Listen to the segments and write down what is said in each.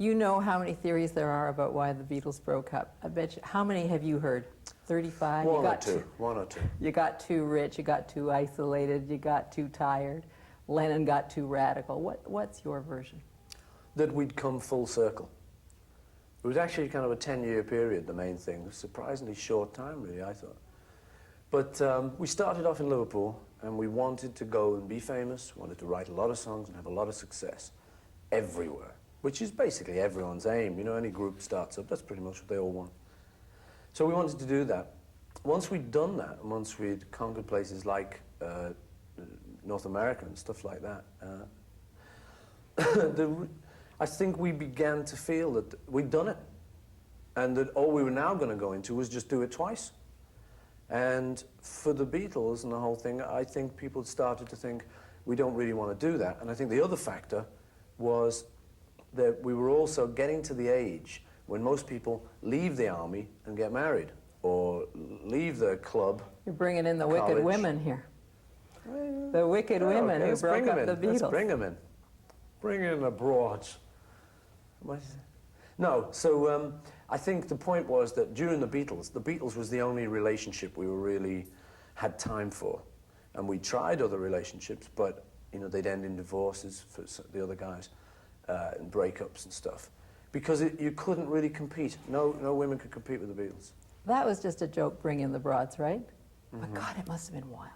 You know how many theories there are about why the Beatles broke up. I bet you, how many have you heard? 35? One or two. One or two. You got too rich, you got too isolated, you got too tired. Lennon got too radical. What's your version? That we'd come full circle. It was actually kind of a 10-year period, the main thing. It was a surprisingly short time, really, I thought. But we started off in Liverpool, and we wanted to go and be famous, wanted to write a lot of songs and have a lot of success everywhere, which is basically everyone's aim. You know, any group starts up, that's pretty much what they all want. So we wanted to do that. Once we'd done that, and once we'd conquered places like North America and stuff like that, I think we began to feel that we'd done it, and that all we were now going to go into was just do it twice. And for the Beatles and the whole thing, I think people started to think, we don't really want to do that. And I think the other factor was that we were also getting to the age when most people leave the army and get married, or leave the club. You're bringing in the wicked women here. The wicked women who broke up the Beatles. Let's bring them in. Bring in the broads. No, so I think the point was that during the Beatles was the only relationship we were really had time for. And we tried other relationships, but you know, they'd end in divorces for the other guys, and breakups and stuff. Because you couldn't really compete. No women could compete with the Beatles. That was just a joke, bring in the broads, right? Mm-hmm. But God, it must have been wild.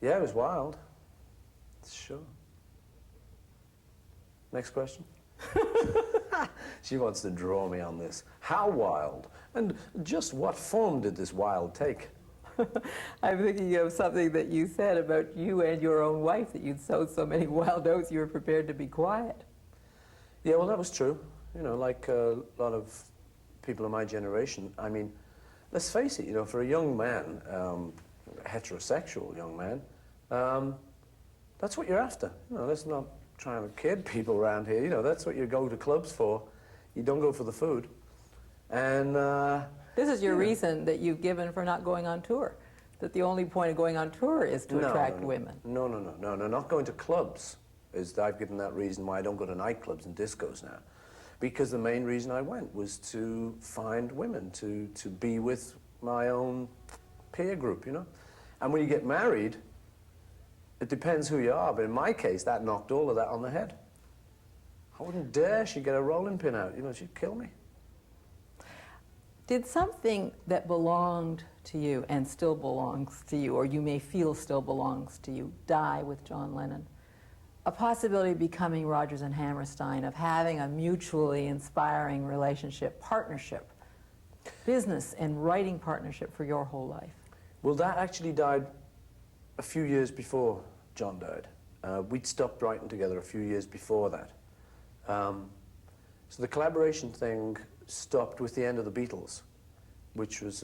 Yeah, it was wild. Sure. Next question. She wants to draw me on this. How wild? And just what form did this wild take? I'm thinking of something that you said about you and your own wife, that you'd sowed so many wild oats you were prepared to be quiet. Yeah, well, that was true. You know, like a lot of people of my generation. I mean, let's face it, you know, for a young man, heterosexual young man, that's what you're after. You know, let's not try and kid people around here. You know, that's what you go to clubs for. You don't go for the food. And this is your reason that you've given for not going on tour. That the only point of going on tour is to attract women. No, not going to clubs. I've given that reason why I don't go to nightclubs and discos now. Because the main reason I went was to find women, to be with my own peer group, you know. And when you get married, it depends who you are, but in my case, that knocked all of that on the head. I wouldn't dare she'd get a rolling pin out, you know, she'd kill me. Did something that belonged to you and still belongs to you, or you may feel still belongs to you, die with John Lennon? A possibility of becoming Rodgers and Hammerstein, of having a mutually inspiring relationship, partnership, business and writing partnership for your whole life? Well, that actually died a few years before John died. We'd stopped writing together a few years before that. So the collaboration thing stopped with the end of the Beatles, which was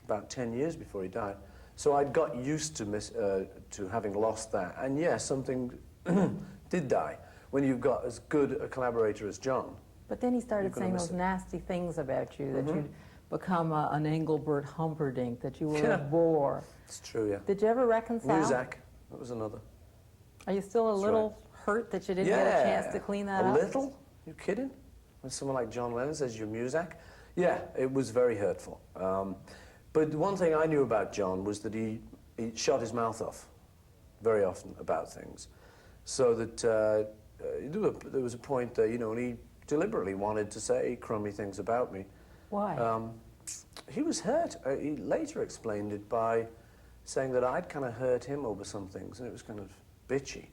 about 10 years before he died. So I'd got used to having lost that. And yes, something did die when you've got as good a collaborator as John. But then he started saying those nasty things about you, that you'd become an Engelbert Humperdinck, that you were a bore. It's true, yeah. Did you ever reconcile? Muzak, that was another. Are you still a little hurt that you didn't get a chance to clean that up? A little? You kidding? When someone like John Lennon says you're Muzak? Yeah, it was very hurtful. But one thing I knew about John was that he shut his mouth off very often about things. So that there was a point that, you know, he deliberately wanted to say crummy things about me. Why? He was hurt. He later explained it by saying that I'd kind of hurt him over some things, and it was kind of bitchy.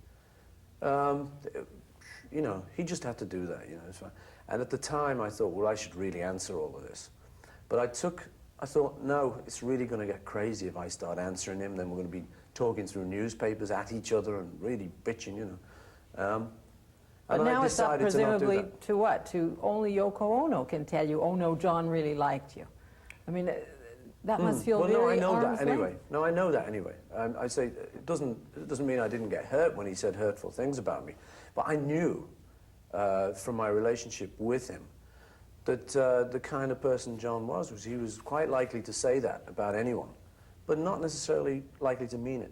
You know, he just had to do that, you know. It's fine. And at the time, I thought, well, I should really answer all of this. But I thought, no, it's really going to get crazy if I start answering him. Then we're going to be talking through newspapers at each other and really bitching, you know. But now it's up presumably to what? To only Yoko Ono can tell you, oh no, John really liked you. I mean, that must feel very Well, no, I know that length. anyway. No, I know that anyway. I say it doesn't mean I didn't get hurt when he said hurtful things about me. But I knew from my relationship with him that the kind of person John was he was quite likely to say that about anyone, but not necessarily likely to mean it.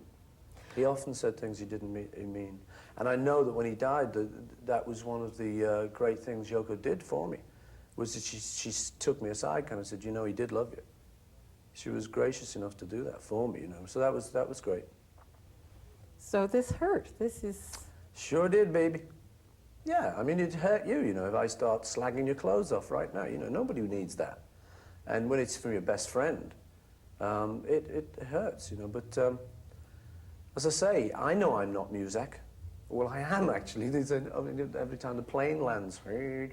He often said things he didn't mean. And I know that when he died, that was one of the great things Yoko did for me, was that she took me aside, kind of said, you know, he did love you. She was gracious enough to do that for me, you know. So that was great. So this hurt. This is... Sure did, baby. Yeah, I mean, it'd hurt you, you know, if I start slagging your clothes off right now. You know, nobody needs that. And when it's from your best friend, it hurts, you know. But as I say, I know I'm not music. Well, I am, actually. I mean, every time the plane lands, or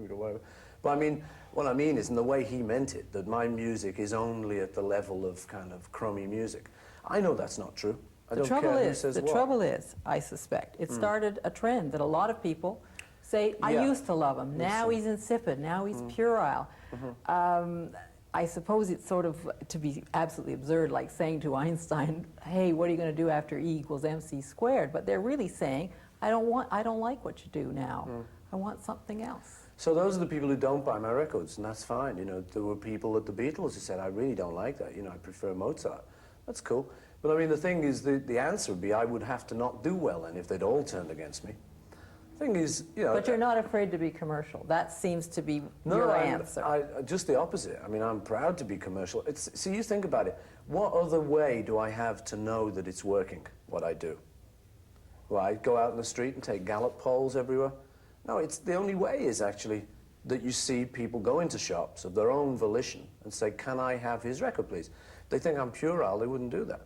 whatever. But I mean, what I mean is, in the way he meant it, that my music is only at the level of kind of crummy music. I know that's not true. I don't care who says what. The trouble is, I suspect, it started a trend that a lot of people say, I used to love him, now he's insipid, now he's puerile. I suppose it's sort of, to be absolutely absurd, like saying to Einstein, hey, what are you going to do after E equals MC squared? But they're really saying, I don't like what you do now. I want something else. So those are the people who don't buy my records, and that's fine. You know, there were people at the Beatles who said, I really don't like that. You know, I prefer Mozart. That's cool. But I mean, the thing is, the answer would be I would have to not do well then if they'd all turned against me. The thing is, you know... But you're not afraid to be commercial. That seems to be your answer. Just the opposite. I mean, I'm proud to be commercial. See, you think about it. What other way do I have to know that it's working, what I do? Well, I go out in the street and take Gallup polls everywhere? No, it's the only way is actually that you see people go into shops of their own volition and say, can I have his record, please? They think I'm puerile, they wouldn't do that.